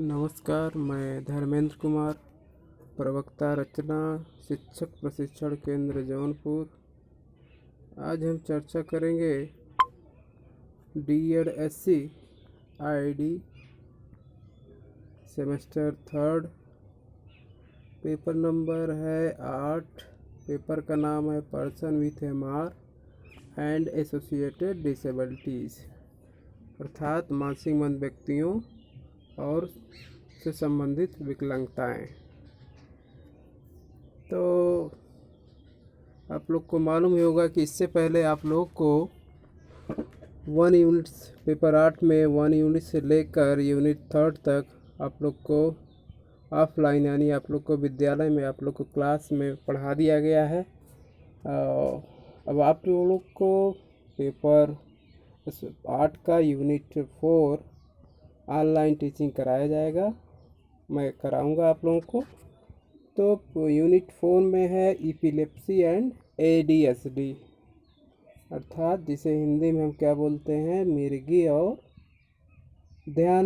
नमस्कार, मैं धर्मेंद्र कुमार, प्रवक्ता रचना, शिक्षक प्रशिक्षण केंद्र जौनपुर। आज हम चर्चा करेंगे D.Ed SC ID semester 3, paper number है 8। पेपर का नाम है person with MR and associated disabilities, अर्थात मानसिक मंद व्यक्तियों और से संबंधित विकलांगताएं। तो आप लोग को मालूम ही होगा कि इससे पहले आप लोग को 1 यूनिट्स पेपर 8 में 1 यूनिट से लेकर यूनिट 3 तक आप लोग को ऑफलाइन यानी आप लोग को विद्यालय में आप लोग को क्लास में पढ़ा दिया गया है। अब आप लोग को पेपर 8 का यूनिट 4 ऑनलाइन टीचिंग कराया जाएगा, मैं कराऊंगा आप लोगों को। तो यूनिट 4 में है एपिलेप्सी एंड ADHD, अर्थात जिसे हिंदी में हम क्या बोलते हैं, मिर्गी और ध्यान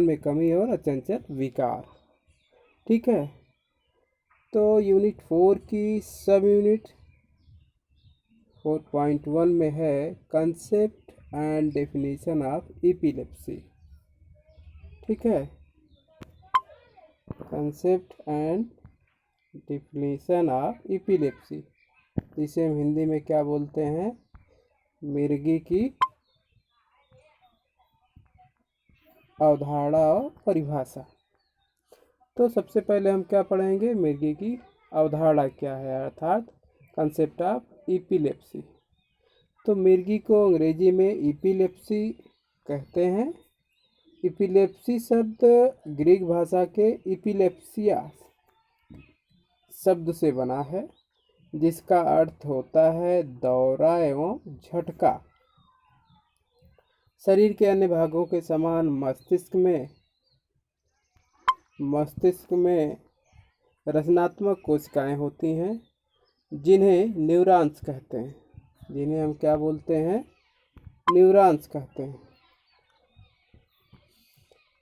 में कमी और अचंचल विकार। ठीक है। तो यूनिट 4 की सब यूनिट 4.1 में है concept and definition of epilepsy. ठीक है, concept and definition of epilepsy, जिसे हम हिंदी में क्या बोलते हैं, मिर्गी की अवधारणा और परिभाषा। तो सबसे पहले हम क्या पढ़ेंगे, मिर्गी की अवधारणा क्या है, अर्थात कंसेप्ट ऑफ एपिलेप्सी। तो मिर्गी को अंग्रेजी में एपिलेप्सी कहते हैं। एपिलेप्सी शब्द ग्रीक भाषा के एपिलेप्सिया शब्द से बना है, जिसका अर्थ होता है दौरा एवं झटका। शरीर के अन्य भागों के समान मस्तिष्क में रचनात्मक कोशिकाएं होती हैं, जिन्हें न्यूरॉन्स कहते हैं, जिन्हें हम क्या बोलते हैं, न्यूरॉन्स कहते हैं।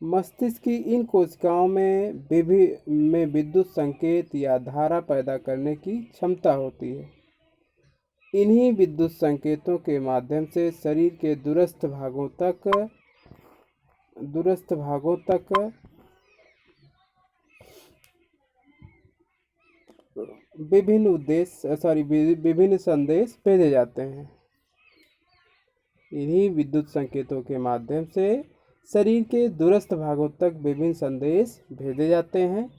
मस्तिष्क की इन कोशिकाओं में विद्युत संकेत या धारा पैदा करने की क्षमता होती है। इन्हीं विद्युत संकेतों के माध्यम से शरीर के दूरस्थ भागों तक विभिन्न संदेश भेजे जाते हैं। इन्हीं विद्युत संकेतों के माध्यम से शरीर के दूरस्थ भागों तक विभिन्न संदेश भेजे जाते हैं।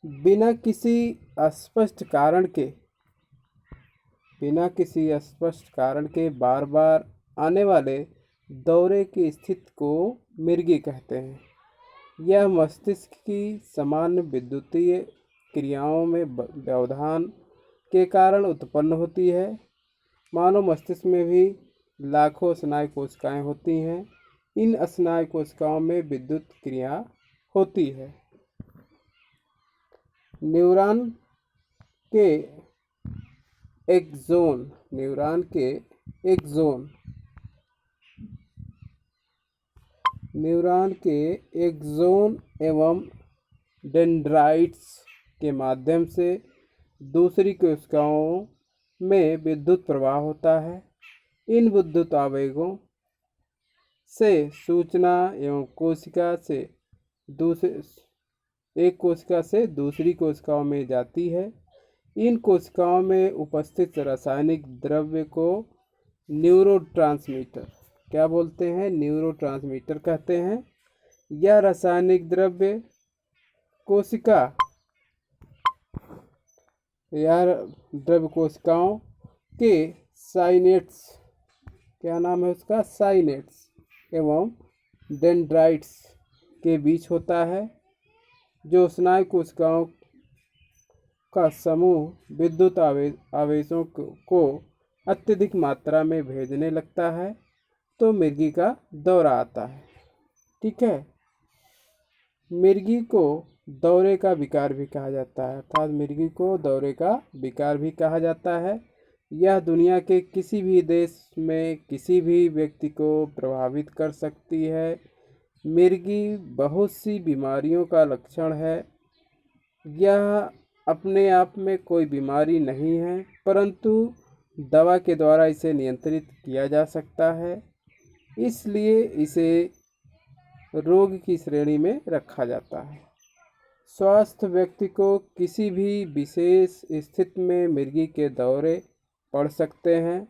बिना किसी स्पष्ट कारण के बार बार आने वाले दौरे की स्थिति को मिर्गी कहते हैं। यह मस्तिष्क की सामान्य विद्युतीय क्रियाओं में व्यवधान के कारण उत्पन्न होती है। मानव मस्तिष्क में भी लाखों स्नायु कोशिकाएं होती हैं। इन स्नायु कोशिकाओं में विद्युत क्रिया होती है। न्यूरॉन के एक्सोन एवं डेंड्राइट्स के माध्यम से दूसरी कोशिकाओं में विद्युत प्रवाह होता है। इन विद्युत आवेगों से सूचना एवं एक कोशिका से दूसरी कोशिकाओं में जाती है। इन कोशिकाओं में उपस्थित रासायनिक द्रव्य को न्यूरोट्रांसमीटर क्या बोलते हैं, न्यूरोट्रांसमीटर कहते हैं। यह रासायनिक द्रव्य कोशिकाओं के साइनेट्स, क्या नाम है उसका, साइनेट्स एवं डेंड्राइट्स के बीच होता है। जो स्नायु कोशिकाओं का समूह विद्युत आवेशों को अत्यधिक मात्रा में भेजने लगता है, तो मिर्गी का दौरा आता है। ठीक है। मिर्गी को दौरे का विकार भी कहा जाता है, अर्थात मिर्गी को दौरे का विकार भी कहा जाता है। यह दुनिया के किसी भी देश में किसी भी व्यक्ति को प्रभावित कर सकती है। मिर्गी बहुत सी बीमारियों का लक्षण है। यह अपने आप में कोई बीमारी नहीं है, परंतु दवा के द्वारा इसे नियंत्रित किया जा सकता है, इसलिए इसे रोग की श्रेणी में रखा जाता है। स्वस्थ व्यक्ति को किसी भी विशेष स्थिति में मिर्गी के दौरे पड़ सकते हैं।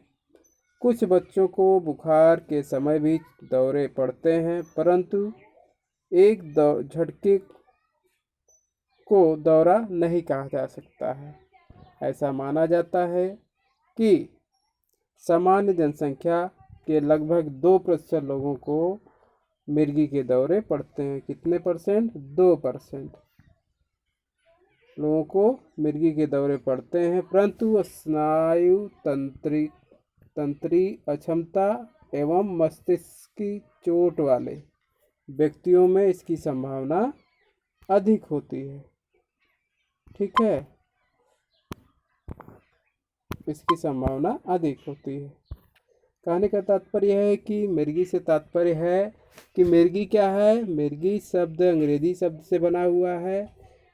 कुछ बच्चों को बुखार के समय भी दौरे पड़ते हैं, परंतु एक झटके को दौरा नहीं कहा जा सकता है। ऐसा माना जाता है कि सामान्य जनसंख्या के लगभग 2% लोगों को मिर्गी के दौरे पड़ते हैं। कितने परसेंट? 2% लोगों को मिर्गी के दौरे पड़ते हैं, परंतु स्नायु तंत्री अक्षमता एवं मस्तिष्क की चोट वाले व्यक्तियों में इसकी संभावना अधिक होती है। ठीक है, इसकी संभावना अधिक होती है। कहने का तात्पर्य है कि मिर्गी से तात्पर्य है कि मिर्गी क्या है? मिर्गी शब्द अंग्रेजी शब्द से बना हुआ है।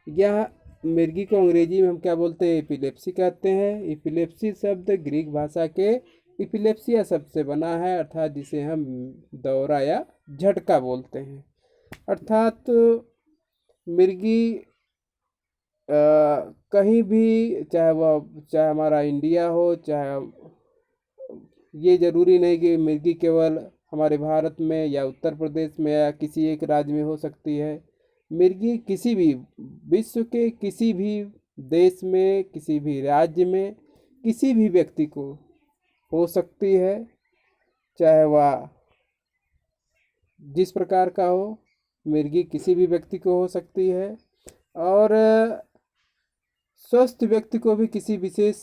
यह मिर्गी को अंग्रेजी में हम क्या बोलते हैं? एपिलेप्सी कहते हैं। एपिलेप्सी शब्द ग्रीक भाषा के एपिलेप्सिया शब्द से बना है, अर्थात जिसे हम दौरा या झटका बोलते हैं। अर्थात मिर्गी कहीं भी, चाहे हमारा इंडिया हो, चाहे ये ज़रूरी नहीं कि मिर्गी केवल हमारे भारत में या उत्तर प्रदेश में या किसी एक राज्य में हो सकती है। मिर्गी किसी भी विश्व के किसी भी देश में, किसी भी राज्य में, किसी भी व्यक्ति को हो सकती है, चाहे वह जिस प्रकार का हो। मिर्गी किसी भी व्यक्ति को हो सकती है, और स्वस्थ व्यक्ति को भी किसी विशेष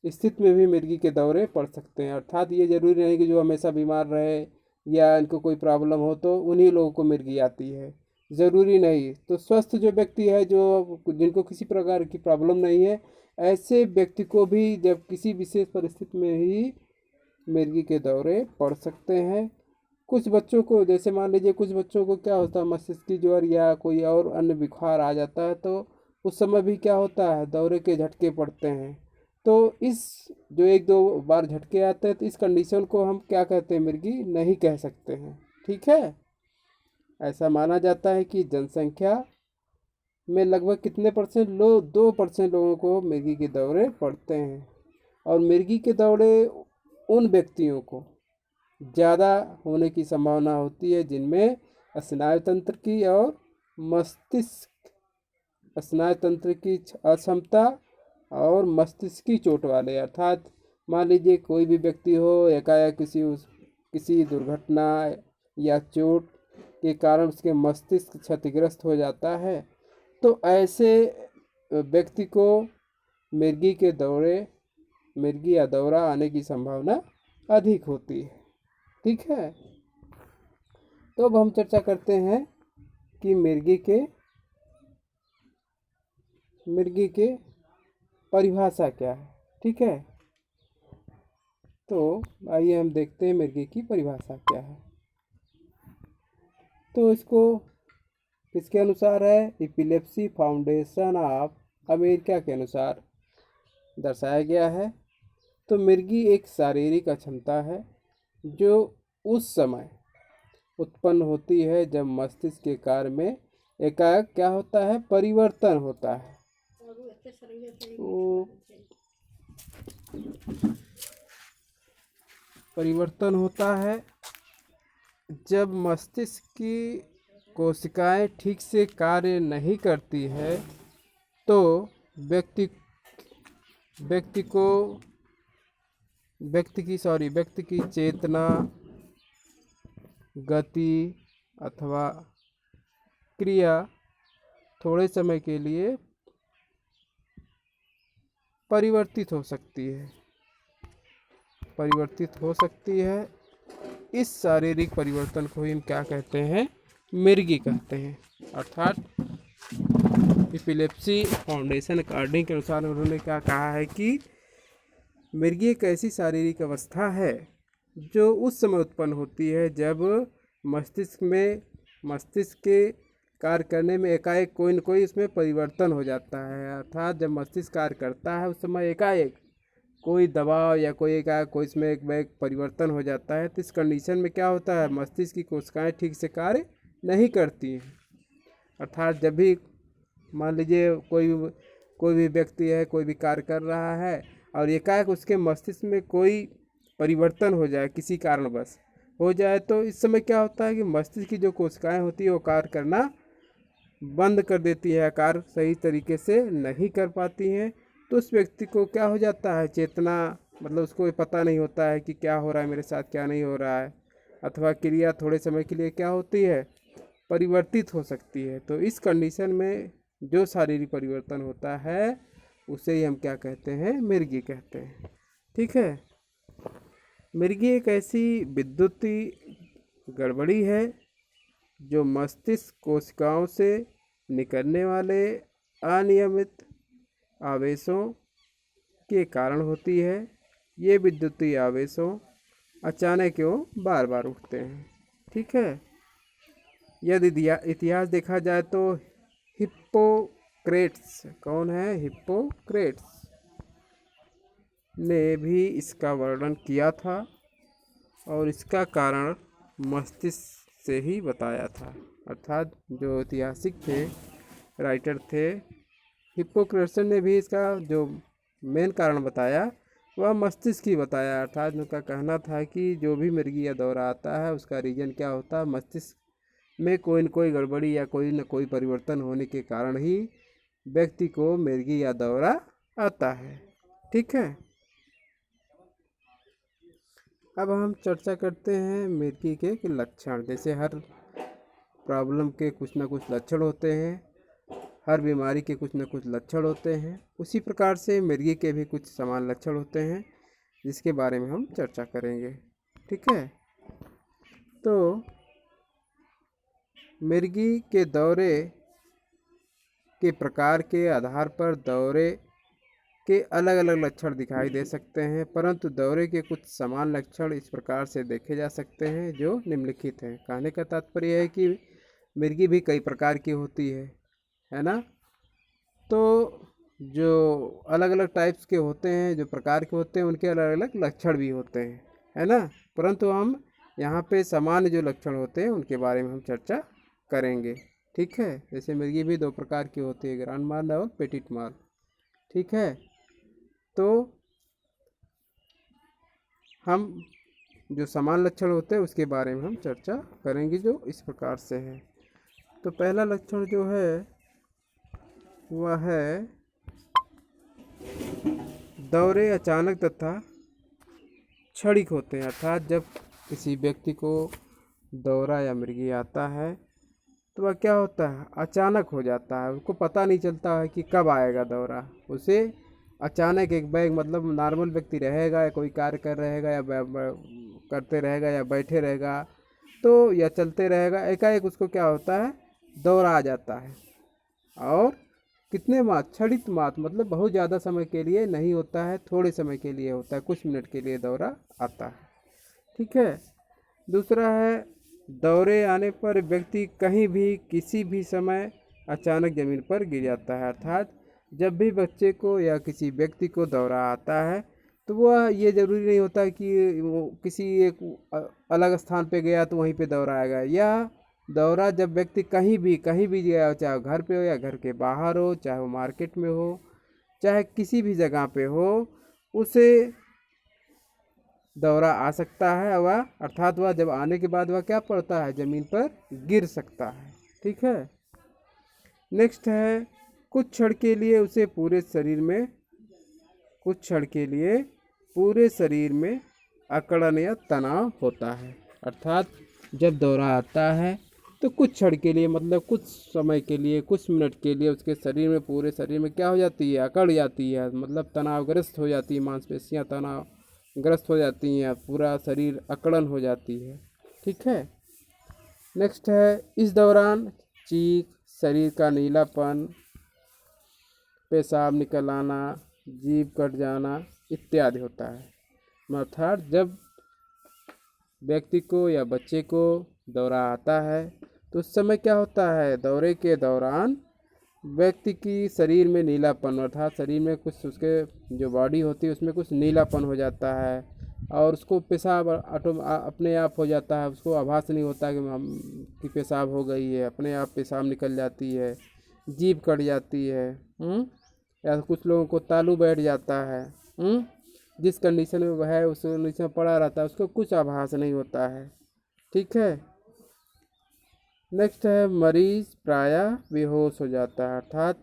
स्थिति में भी मिर्गी के दौरे पड़ सकते हैं। अर्थात ये जरूरी नहीं कि जो हमेशा बीमार रहे या इनको कोई प्रॉब्लम हो तो उन्हीं लोगों को मिर्गी आती है, ज़रूरी नहीं। तो स्वस्थ जो व्यक्ति है, जो जिनको किसी प्रकार की प्रॉब्लम नहीं है, ऐसे व्यक्ति को भी जब किसी विशेष परिस्थिति में ही मिर्गी के दौरे पड़ सकते हैं। कुछ बच्चों को, जैसे मान लीजिए कुछ बच्चों को क्या होता है, मस्तिष्क की ज्वर या कोई और अन्य बुखार आ जाता है, तो उस समय भी क्या होता है, दौरे के झटके पड़ते हैं। तो इस जो 1-2 बार झटके आते हैं, तो इस कंडीशन को हम क्या कहते हैं? मिर्गी नहीं कह सकते हैं। ठीक है, ऐसा माना जाता है कि जनसंख्या में लगभग कितने परसेंट लोग? 2% लोगों को मिर्गी के दौरे पड़ते हैं। और मिर्गी के दौरे उन व्यक्तियों को ज़्यादा होने की संभावना होती है जिनमें स्नायु तंत्र की और मस्तिष्क स्नायु तंत्र की अक्षमता और मस्तिष्क की चोट वाले। अर्थात मान लीजिए कोई भी व्यक्ति हो, एकाएक किसी दुर्घटना या चोट के कारण उसके मस्तिष्क क्षतिग्रस्त हो जाता है, तो ऐसे व्यक्ति को मिर्गी या दौरा आने की संभावना अधिक होती है। ठीक है, तो अब हम चर्चा करते हैं कि मिर्गी के परिभाषा क्या है। ठीक है, तो आइए हम देखते हैं मिर्गी की परिभाषा क्या है। तो इसको किसके अनुसार है? एपिलेप्सी फाउंडेशन ऑफ अमेरिका के अनुसार दर्शाया गया है। तो मिर्गी एक शारीरिक अक्षमता है जो उस समय उत्पन्न होती है जब मस्तिष्क के कार्य में एकाएक क्या होता है? परिवर्तन होता है। परिवर्तन होता है जब मस्तिष्क की कोशिकाएं ठीक से कार्य नहीं करती है, तो व्यक्ति की चेतना, गति अथवा क्रिया थोड़े समय के लिए परिवर्तित हो सकती है। इस शारीरिक परिवर्तन को हम क्या कहते हैं? मिर्गी कहते हैं। अर्थात एपिलेप्सी फाउंडेशन अकॉर्डिंग के अनुसार उन्होंने क्या कहा है कि मिर्गी एक ऐसी शारीरिक अवस्था है जो उस समय उत्पन्न होती है जब मस्तिष्क में मस्तिष्क के कार्य करने में एकाएक कोई न कोई उसमें परिवर्तन हो जाता है। अर्थात जब मस्तिष्क कार्य करता है उस समय एकाएक कोई दबाव या कोई एकाएक कोई इसमें एक परिवर्तन हो जाता है। तो इस कंडीशन में क्या होता है, मस्तिष्क की कोशिकाएं ठीक से कार्य नहीं करती हैं। अर्थात जब भी मान लीजिए कोई भी व्यक्ति है, कोई भी कार्य कर रहा है और एकाएक उसके मस्तिष्क में कोई परिवर्तन हो जाए, किसी कारणवश हो जाए, तो इस समय क्या होता है कि मस्तिष्क की जो कोशिकाएं होती है वो कार्य करना बंद कर देती है, कार्य सही तरीके से नहीं कर पाती हैं। तो उस व्यक्ति को क्या हो जाता है, चेतना मतलब उसको पता नहीं होता है कि क्या हो रहा है मेरे साथ, क्या नहीं हो रहा है, अथवा क्रिया थोड़े समय के लिए क्या होती है, परिवर्तित हो सकती है। तो इस कंडीशन में जो शारीरिक परिवर्तन होता है उसे ही हम क्या कहते हैं, मिर्गी कहते हैं। ठीक है। मिर्गी एक ऐसी विद्युतीय गड़बड़ी है जो मस्तिष्क कोशिकाओं से निकलने वाले अनियमित आवेशों के कारण होती है। ये विद्युतीय आवेशों अचानक क्यों बार बार उठते हैं। ठीक है। यदि इतिहास देखा जाए तो हिप्पोक्रेट्स, कौन है, हिप्पोक्रेट्स ने भी इसका वर्णन किया था और इसका कारण मस्तिष्क से ही बताया था। अर्थात जो ऐतिहासिक थे, राइटर थे, हिप्पोक्रेट्स ने भी इसका जो मेन कारण बताया वह मस्तिष्क ही बताया। अर्थात उनका कहना था कि जो भी मिर्गी या दौरा आता है उसका रीजन क्या होता है, मस्तिष्क में कोई न कोई गड़बड़ी या कोई न कोई परिवर्तन होने के कारण ही व्यक्ति को मिर्गी या दौरा आता है। ठीक है। अब हम चर्चा करते हैं मिर्गी के लक्षण। जैसे हर प्रॉब्लम के कुछ ना कुछ लक्षण होते हैं, हर बीमारी के कुछ न कुछ लक्षण होते हैं, उसी प्रकार से मिर्गी के भी कुछ समान लक्षण होते हैं जिसके बारे में हम चर्चा करेंगे। ठीक है। तो मिर्गी के दौरे के प्रकार के आधार पर दौरे के अलग अलग लक्षण दिखाई दे सकते हैं, परंतु दौरे के कुछ समान लक्षण इस प्रकार से देखे जा सकते हैं जो निम्नलिखित हैं। कहने का तात्पर्य है कि मिर्गी भी कई प्रकार की होती है ना। तो जो अलग अलग टाइप्स के होते हैं, जो प्रकार के होते हैं, उनके अलग अलग लक्षण भी होते हैं, है ना। परंतु हम यहाँ पे सामान्य जो लक्षण होते हैं उनके बारे में हम चर्चा करेंगे। ठीक है। जैसे मिर्गी भी दो प्रकार की होती है, ग्रांड माल और पेटिट माल। ठीक है। तो हम जो समान लक्षण होते हैं उसके बारे में हम चर्चा करेंगे जो इस प्रकार से है। तो पहला लक्षण जो है वह है दौरे अचानक तथा क्षणिक होते हैं। अर्थात जब किसी व्यक्ति को दौरा या मिर्गी आता है तो वह क्या होता है, अचानक हो जाता है, उसको पता नहीं चलता है कि कब आएगा दौरा। उसे अचानक एक बैग, मतलब नॉर्मल व्यक्ति रहेगा या कोई कार्य कर रहेगा या करते रहेगा या बैठे रहेगा तो या चलते रहेगा, एकाएक उसको क्या होता है, दौरा आ जाता है। और कितने मात्र, क्षणिक मात्र, मतलब बहुत ज़्यादा समय के लिए नहीं होता है, थोड़े समय के लिए होता है, कुछ मिनट के लिए दौरा आता है। ठीक है। दूसरा है दौरे आने पर व्यक्ति कहीं भी किसी भी समय अचानक ज़मीन पर गिर जाता है। अर्थात जब भी बच्चे को या किसी व्यक्ति को दौरा आता है तो वह ये ज़रूरी नहीं होता कि वो किसी एक अलग स्थान पे गया तो वहीं पे दौरा आएगा। या दौरा जब व्यक्ति कहीं भी गया, चाहे घर पे हो या घर के बाहर हो, चाहे वो मार्केट में हो, चाहे किसी भी जगह पे हो, उसे दौरा आ सकता है। वह अर्थात वह जब आने के बाद वह क्या पड़ता है, ज़मीन पर गिर सकता है। ठीक है। नेक्स्ट है कुछ क्षण के लिए उसे पूरे शरीर में अकड़न या तनाव होता है। अर्थात जब दौरा आता है तो कुछ क्षण के लिए, मतलब कुछ समय के लिए, कुछ मिनट के लिए उसके शरीर में, पूरे शरीर में क्या हो जाती है, अकड़ जाती है, मतलब तनावग्रस्त हो जाती है, मांसपेशियां तनावग्रस्त हो जाती हैं, पूरा शरीर अकड़न हो जाती है। ठीक है। नेक्स्ट है इस दौरान चीख, शरीर का नीलापन, पेशाब निकल आना, जीभ कट जाना इत्यादि होता है। अर्थात जब व्यक्ति को या बच्चे को दौरा आता है तो उस समय क्या होता है, दौरे के दौरान व्यक्ति की शरीर में नीलापन, अर्थात शरीर में कुछ उसके जो बॉडी होती है उसमें कुछ नीलापन हो जाता है और उसको पेशाब अपने आप हो जाता है, उसको आभास नहीं होता कि पेशाब हो गई है, अपने आप पेशाब निकल जाती है, जीभ कट जाती है। या कुछ लोगों को तालू बैठ जाता है। जिस कंडीशन में वह है उस कंडीशन में पड़ा रहता है, उसको कुछ आभास नहीं होता है। ठीक है। नेक्स्ट है मरीज प्रायः बेहोश हो जाता है, अर्थात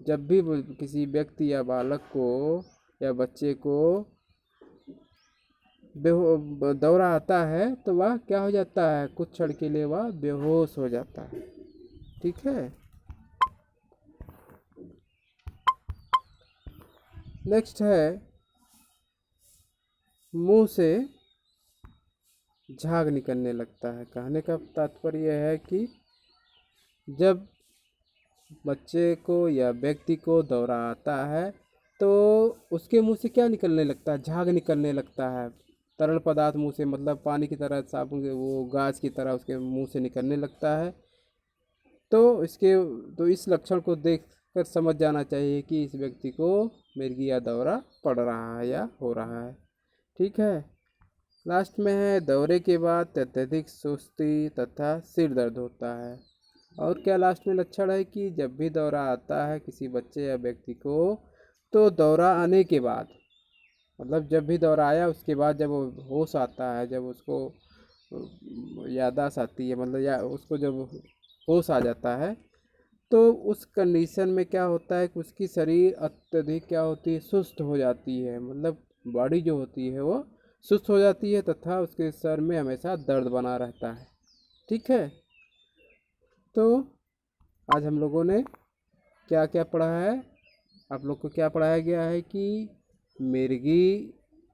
जब भी किसी व्यक्ति या बालक को या बच्चे को दौरा आता है तो वह क्या हो जाता है, कुछ क्षण के लिए वह बेहोश हो जाता है। ठीक है। नेक्स्ट है मुंह से झाग निकलने लगता है। कहने का तात्पर्य है कि जब बच्चे को या व्यक्ति को दौरा आता है तो उसके मुंह से क्या निकलने लगता है, झाग निकलने लगता है। तरल पदार्थ मुंह से, मतलब पानी की तरह, साबुन के वो गाज की तरह उसके मुंह से निकलने लगता है। तो इस लक्षण को देख कर समझ जाना चाहिए कि इस व्यक्ति को मिर्गी या दौरा पड़ रहा है या हो रहा है। ठीक है। लास्ट में है दौरे के बाद अत्यधिक सुस्ती तथा सिर दर्द होता है। और क्या लास्ट में लक्षण है कि जब भी दौरा आता है किसी बच्चे या व्यक्ति को, तो दौरा आने के बाद, मतलब जब भी दौरा आया उसके बाद जब वो होश आता है, जब उसको याददाश्त आती है, मतलब या उसको जब होश आ जाता है, तो उस कंडीशन में क्या होता है कि उसकी शरीर अत्यधिक क्या होती है, सुस्त हो जाती है। मतलब बॉडी जो होती है वो सुस्त हो जाती है तथा उसके सर में हमेशा दर्द बना रहता है। ठीक है। तो आज हम लोगों ने क्या क्या पढ़ा है, आप लोग को क्या पढ़ाया गया है कि मिर्गी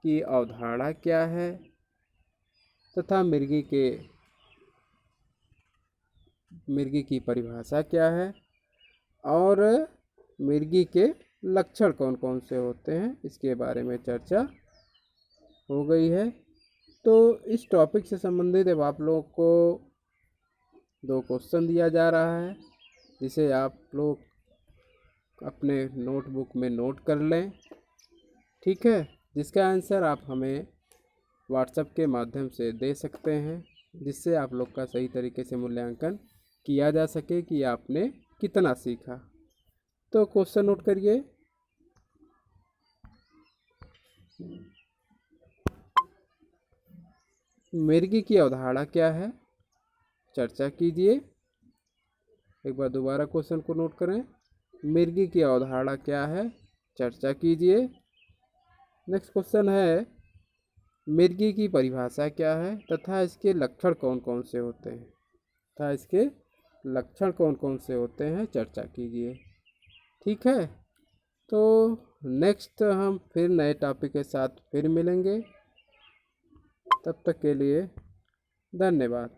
की अवधारणा क्या है तथा मिर्गी की परिभाषा क्या है और मिर्गी के लक्षण कौन कौन से होते हैं, इसके बारे में चर्चा हो गई है। तो इस टॉपिक से संबंधित अब आप लोगों को 2 क्वेश्चन दिया जा रहा है, जिसे आप लोग अपने नोटबुक में नोट कर लें। ठीक है। जिसका आंसर आप हमें व्हाट्सएप के माध्यम से दे सकते हैं, जिससे आप लोग का सही तरीके से मूल्यांकन किया जा सके कि आपने कितना सीखा। तो क्वेश्चन नोट करिए। मिर्गी की अवधारणा क्या है, चर्चा कीजिए। एक बार दोबारा क्वेश्चन को नोट करें। मिर्गी की अवधारणा क्या है, चर्चा कीजिए। नेक्स्ट क्वेश्चन है मिर्गी की परिभाषा क्या है तथा इसके लक्षण कौन कौन से होते हैं, चर्चा कीजिए। ठीक है। तो नेक्स्ट हम फिर नए टॉपिक के साथ फिर मिलेंगे। तब तक के लिए धन्यवाद।